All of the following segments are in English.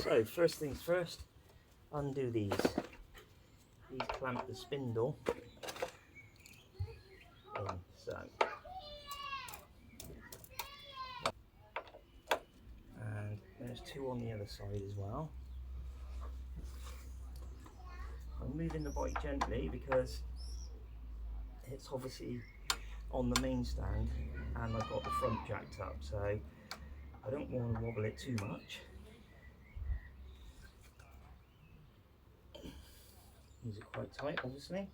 So first things first, undo these. These clamp the spindle in, so. And there's two on the other side as well. I'm moving the bike gently because it's obviously on the main stand and I've got the front jacked up, so I don't want to wobble it too much. These are quite tight, obviously.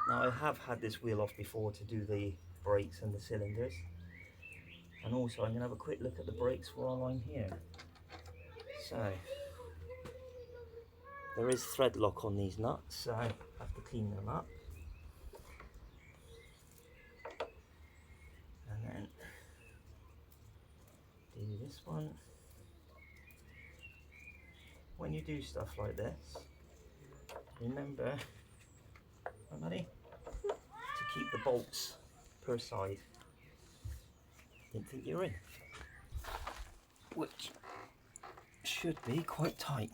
Now I have had this wheel off before to do the brakes and the cylinders, and also I'm going to have a quick look at the brakes while I'm here. So there is thread lock on these nuts, so I have to clean them up. And then do this one. When you do stuff like this, remember, right, Maddie, to keep the bolts per side. Didn't think you were in. Which should be quite tight.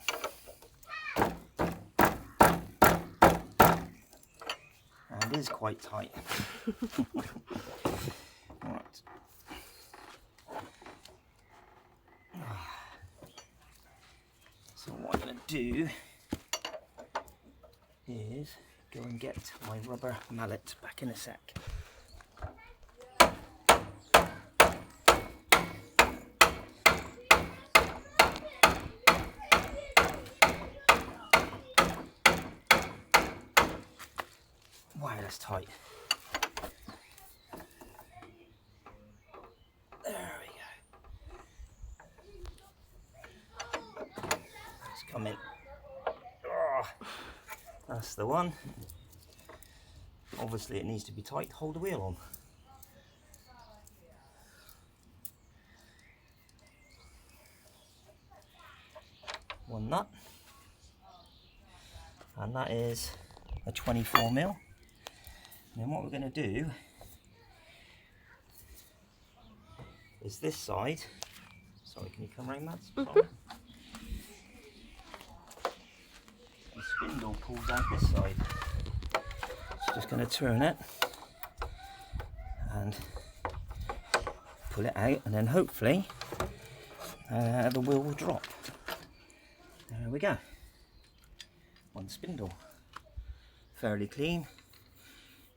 And is quite tight. Right. So what I'm going to do is go and get my rubber mallet back in a sec. Wow, that's tight. There we go. Let's come in. Oh, that's the one. Obviously it needs to be tight to hold the wheel on. One nut. And that is a 24mm. And then what we're going to do is this side. Sorry, can you come around, Mads? Sorry. The spindle pulls out this side. So just going to turn it and pull it out, and then hopefully the wheel will drop. There we go. One spindle. Fairly clean.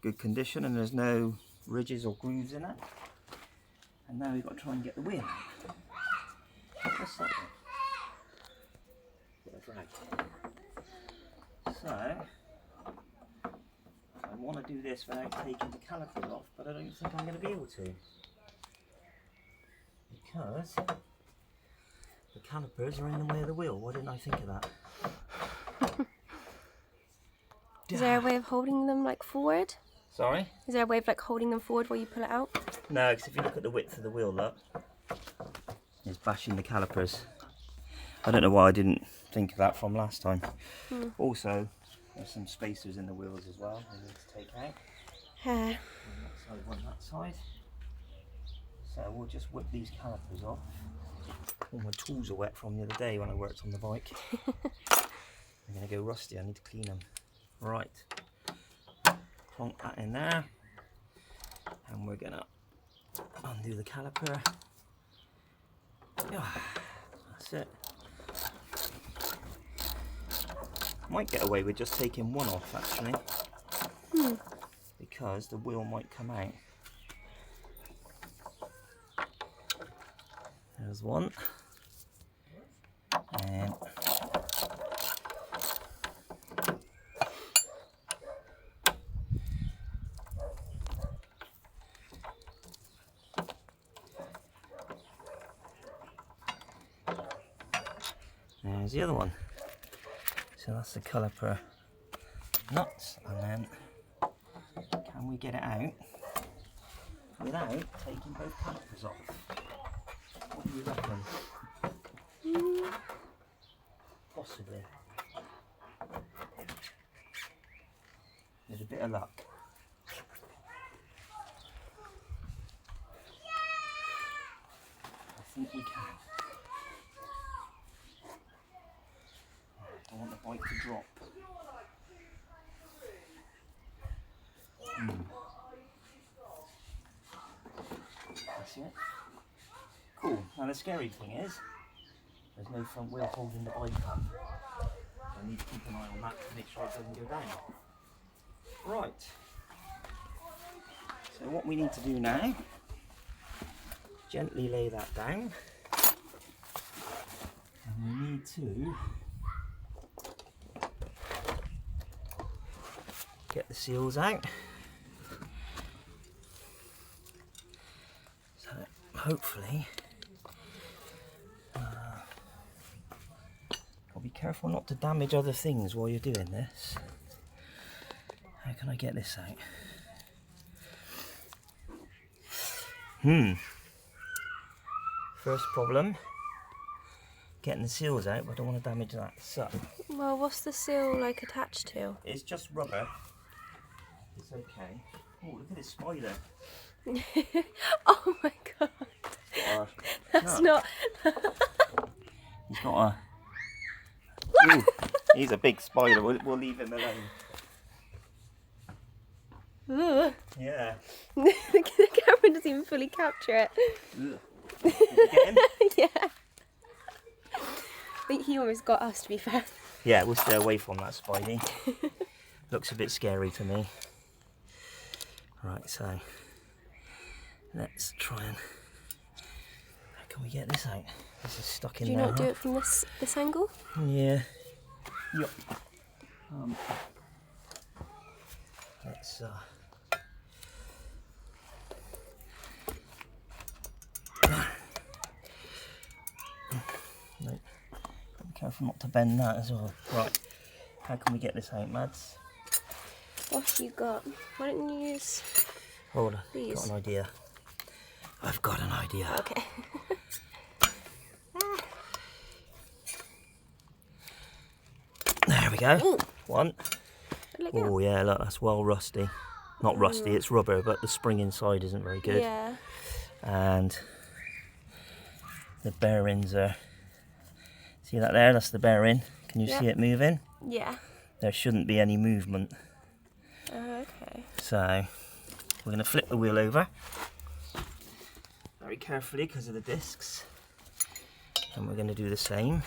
Good condition, and there's no ridges or grooves in it. And now we've got to try and get the wheel out. What's that? Bit of drag. So I want to do this without taking the calipers off, but I don't think I'm going to be able to, because the calipers are in the way of the wheel. Why didn't I think of that? Is there a way of holding them like forward? Sorry? Is there a way of like holding them forward while you pull it out? No, because if you look at the width of the wheel, look, it's bashing the calipers. I don't know why I didn't think of that from last time. Also, there's some spacers in the wheels as well we need to take out. One that side, one that side. So we'll just whip these calipers off. All my tools are wet from the other day when I worked on the bike. They're going to go rusty, I need to clean them. Right, plonk that in there, and we're going to undo the caliper. That's it. Might get away with just taking one off actually, because the wheel might come out. There's one, and there's the other one. So that's the caliper nuts, and then can we get it out without taking both calipers off? What do you reckon? Possibly. With a bit of luck. I think we can. like to drop. That's it. Cool. Now the scary thing is, there's no front wheel holding the bike up. I need to keep an eye on that to make sure it doesn't go down. Right. So what we need to do now, gently lay that down. And we need to get the seals out. So hopefully, I'll be careful not to damage other things while you're doing this. How can I get this out? First problem, getting the seals out, but I don't want to damage that. So, Well, what's the seal like attached to? it's just rubber. It's okay. Oh, look at this spider. Oh my god. That's not. He's got a. Ooh, he's a big spider. We'll leave him alone. Ugh. Yeah. The camera doesn't even fully capture it. Ugh. Did you get him? Yeah. I think he almost got us, to be fair. Yeah, we'll stay away from that spidey. Looks a bit scary to me. Right, so let's try and. How can we get this out? This is stuck in Do you there. not do it from this angle? Yeah. Yep. Let's no. Be careful not to bend that as well. Right. How can we get this out, Mads? What you got? Why don't you use Hold on. these? Got an idea. I've got an idea. Okay. There we go. Ooh. One. Let go. Oh yeah, look, that's well rusty. Not rusty, it's rubber, but the spring inside isn't very good. Yeah. And the bearings are. See that there? That's the bearing. Can you Yep. see it moving? Yeah. There shouldn't be any movement. Okay. So we're going to flip the wheel over very carefully because of the discs, and we're going to do the same.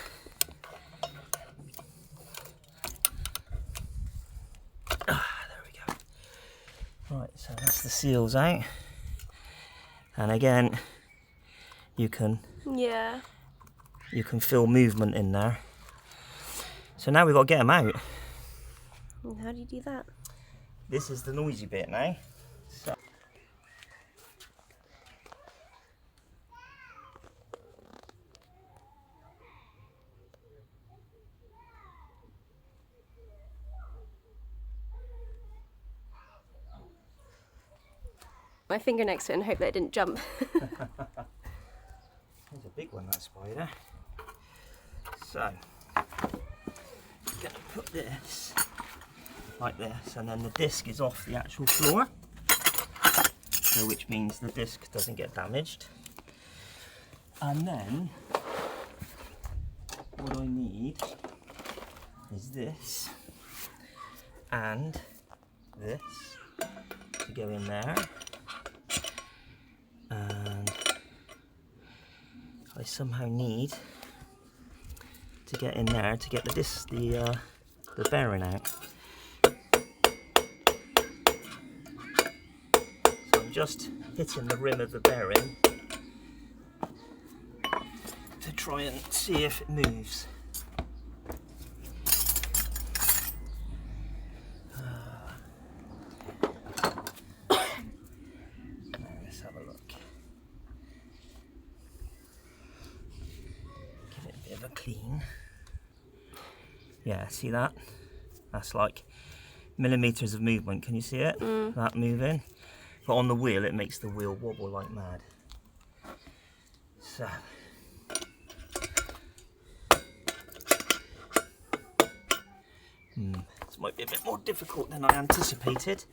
There we go. Right, so that's the seals out, and again you can Yeah. feel movement in there. So now we've got to get them out. And how do you do that? This is the noisy bit now. So. My finger next to it and hope that it didn't jump. There's a big one, that spider. So, I'm going to put this like this, and then the disc is off the actual floor, so which means the disc doesn't get damaged. And then what I need is this and this to go in there, and I somehow need to get in there to get the bearing out. So I'm just hitting the rim of the bearing to try and see if it moves. Let's have a look. Give it a bit of a clean. Yeah, see that? That's like millimeters of movement. Can you see it? That moving. But on the wheel, it makes the wheel wobble like mad. So. This might be a bit more difficult than I anticipated.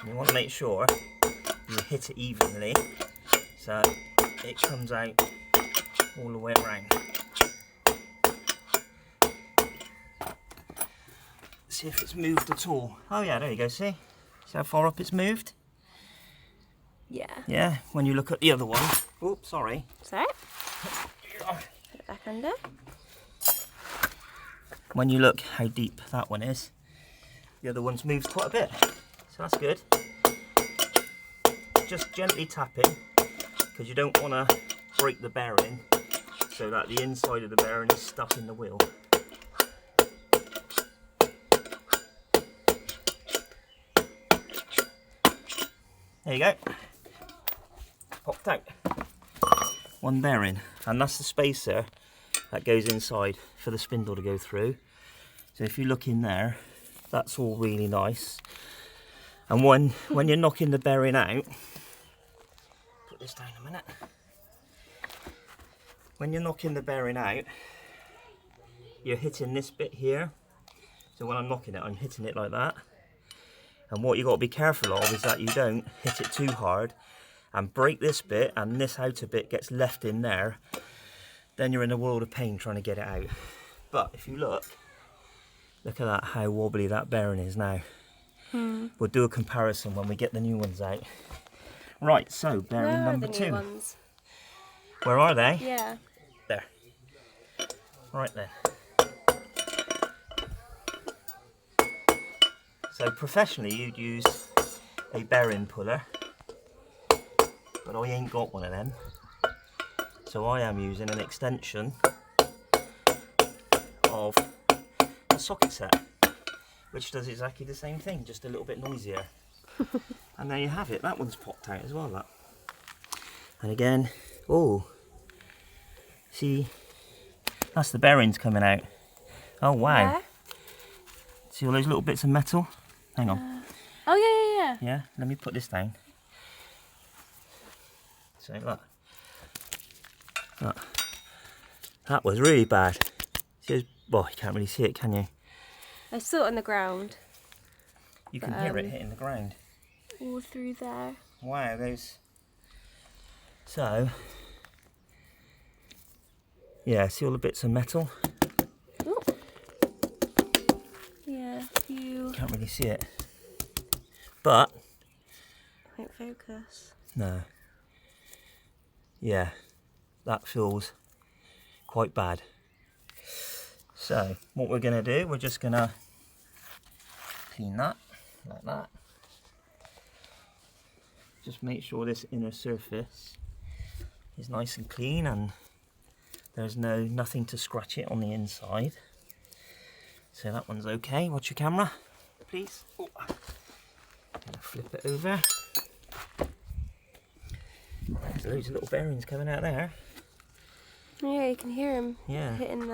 You want to make sure you hit it evenly so it comes out all the way around. See if it's moved at all. Oh yeah, there you go, see how far up it's moved? Yeah. Yeah, when you look at the other one. Oops, sorry. Sorry. Put it back under. When you look how deep that one is, the other one's moved quite a bit. So that's good. Just gently tapping, because you don't want to break the bearing so that the inside of the bearing is stuck in the wheel. There you go. Popped out. One bearing, and that's the spacer that goes inside for the spindle to go through. So if you look in there, that's all really nice. And when you're knocking the bearing out, put this down a minute. When you're knocking the bearing out, you're hitting this bit here. So when I'm knocking it, I'm hitting it like that. And what you've got to be careful of is that you don't hit it too hard and break this bit, and this outer bit gets left in there. Then you're in a world of pain trying to get it out. But if you look at that, how wobbly that bearing is now. We'll do a comparison when we get the new ones out. Right, so bearing number 2. New ones? Where are they? Yeah. There. Right then. So professionally you'd use a bearing puller, but I ain't got one of them. So I am using an extension of a socket set, which does exactly the same thing, just a little bit noisier. And there you have it, that one's popped out as well, that. And again, oh, see, that's the bearings coming out. Oh wow. Where? See all those little bits of metal? Hang on. Oh yeah. Yeah, let me put this down. So look. Look. That was really bad. See, well, you can't really see it, can you? I saw it on the ground. You can hear it hitting the ground. All through there. Wow, those. So, yeah, see all the bits of metal? Ooh. Yeah, you Can't really see it. But, won't focus. no. Yeah, that feels quite bad. So, what we're going to do, we're just going to clean that, like that. Just make sure this inner surface is nice and clean and there's nothing to scratch it on the inside. So that one's okay. Watch your camera, please. Oh. Gonna flip it over. There's loads of little bearings coming out there. Yeah, you can hear him Yeah. hitting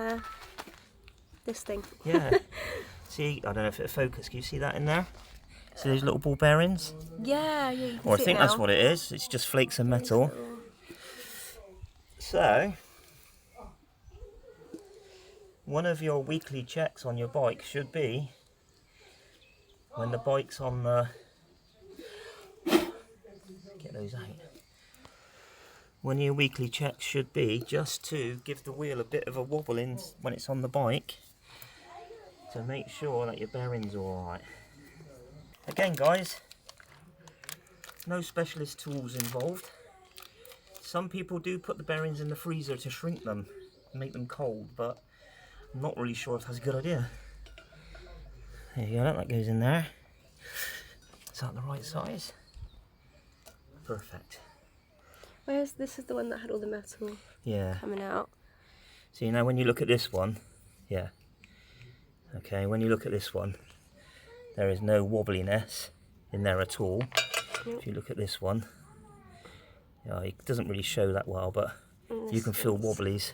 this thing. Yeah. See, I don't know if it'll focus. Can you see that in there? See those little ball bearings? Yeah, you can Or I see think it that's now. what it is. It's just flakes of metal. So, one of your weekly checks on your bike should be when the bike's on the... Get those out. One of your weekly checks should be just to give the wheel a bit of a wobble in when it's on the bike to make sure that your bearings are alright. Again guys, no specialist tools involved. Some people do put the bearings in the freezer to shrink them and make them cold, but I'm not really sure if that's a good idea. There you go, that goes in there. Is that the right size? Perfect. This is the one that had all the metal Yeah. coming out. So you know when you look at this one, yeah. Okay, when you look at this one, there is no wobbliness in there at all. Yep. If you look at this one, yeah, it doesn't really show that well, but you can feel wobblies.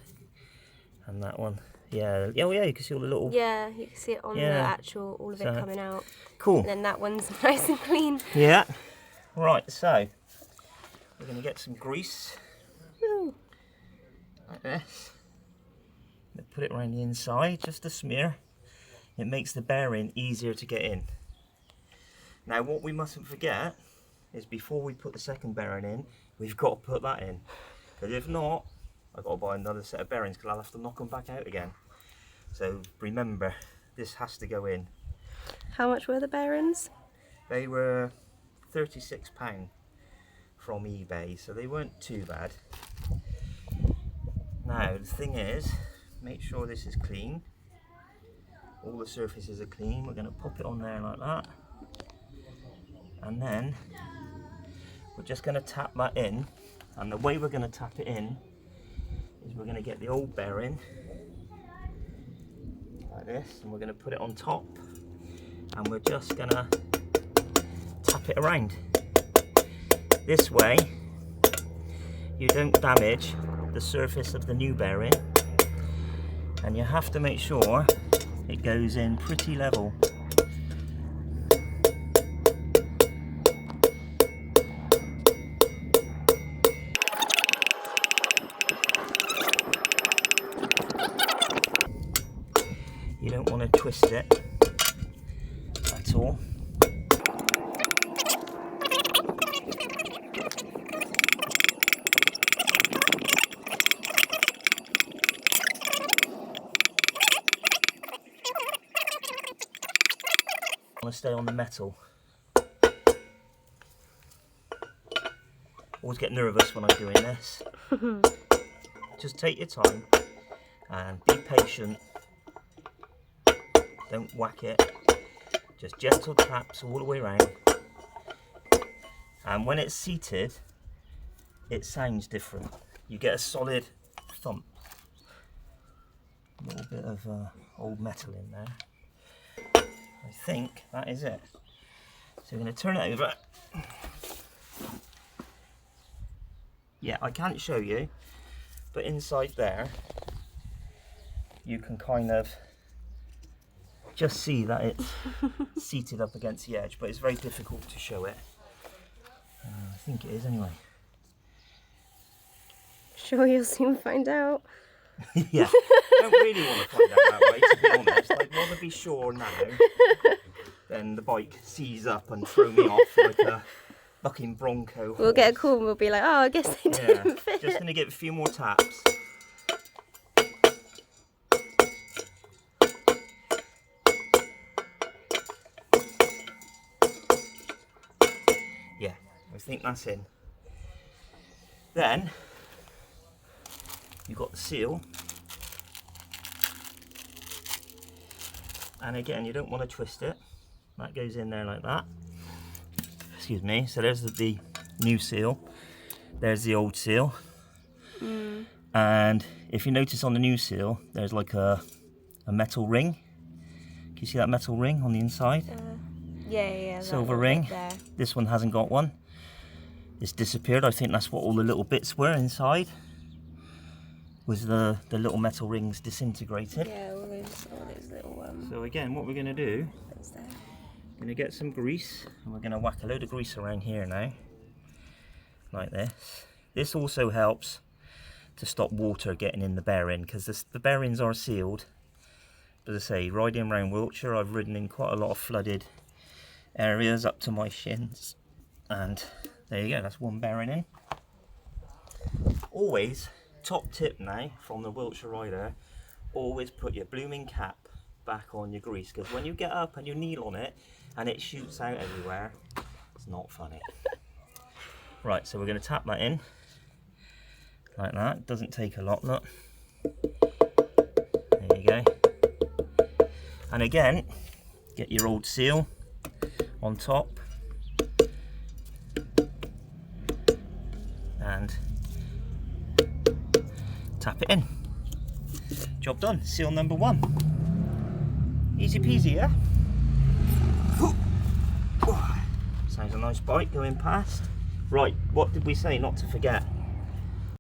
And that one, yeah, oh yeah, you can see all the little. Yeah, you can see it on the Yeah. actual, all of it So, coming out. Cool. And then that one's nice and clean. Yeah. Right, so we're going to get some grease Woo. like this. Put it around the inside, just a smear. It makes the bearing easier to get in. Now what we mustn't forget is before we put the second bearing in, we've got to put that in. Because if not, I've got to buy another set of bearings because I'll have to knock them back out again. So remember, this has to go in. How much were the bearings? They were £36 from eBay, so they weren't too bad. Now the thing is, make sure this is clean. All the surfaces are clean. We're going to pop it on there like that. And then we're just going to tap that in. And the way we're going to tap it in is we're going to get the old bearing like this, and we're going to put it on top, and we're just going to tap it around. This way you don't damage the surface of the new bearing, and you have to make sure it goes in pretty level. You don't want to twist it at all. Want to stay on the metal. Always get nervous when I'm doing this. Just take your time and be patient. Don't whack it. Just gentle taps all the way around. And when it's seated, it sounds different. You get a solid thump. A little bit of old metal in there. I think that is it. So we're going to turn it over. Yeah, I can't show you, but inside there you can kind of just see that it's seated up against the edge, but it's very difficult to show it. I think it is anyway. Sure, you'll soon find out. Yeah, I don't really want to find out that way, to be honest. I'd rather be sure now than the bike seize up and throw me off like a bucking bronco horse. We'll get a call and we'll be like, oh, I guess they didn't fit. Just going to give a few more taps. Yeah, I think that's in. Then you've got the seal, and again you don't want to twist it. That goes in there like that. Excuse me. So there's the new seal, there's the old seal. And if you notice on the new seal there's like a metal ring. Can you see that metal ring on the inside? Yeah. Silver ring. This one hasn't got one. It's disappeared. I think that's what all the little bits were inside. Was the little metal rings disintegrated. Yeah, all those little So again, what we're going to do, we're going to get some grease, and we're going to whack a load of grease around here now, like this. This also helps to stop water getting in the bearing, because the bearings are sealed. As I say, riding around Wiltshire, I've ridden in quite a lot of flooded areas up to my shins, and there you go, that's one bearing in. Always, top tip now from the Wiltshire rider, always put your blooming cap back on your grease, because when you get up and you kneel on it and it shoots out everywhere, it's not funny. Right, so we're going to tap that in like that. It doesn't take a lot, look. There you go. And again, get your old seal on top and tap it in. Job done. Seal number 1. Easy peasy, yeah? Sounds a nice bike going past. Right, what did we say not to forget?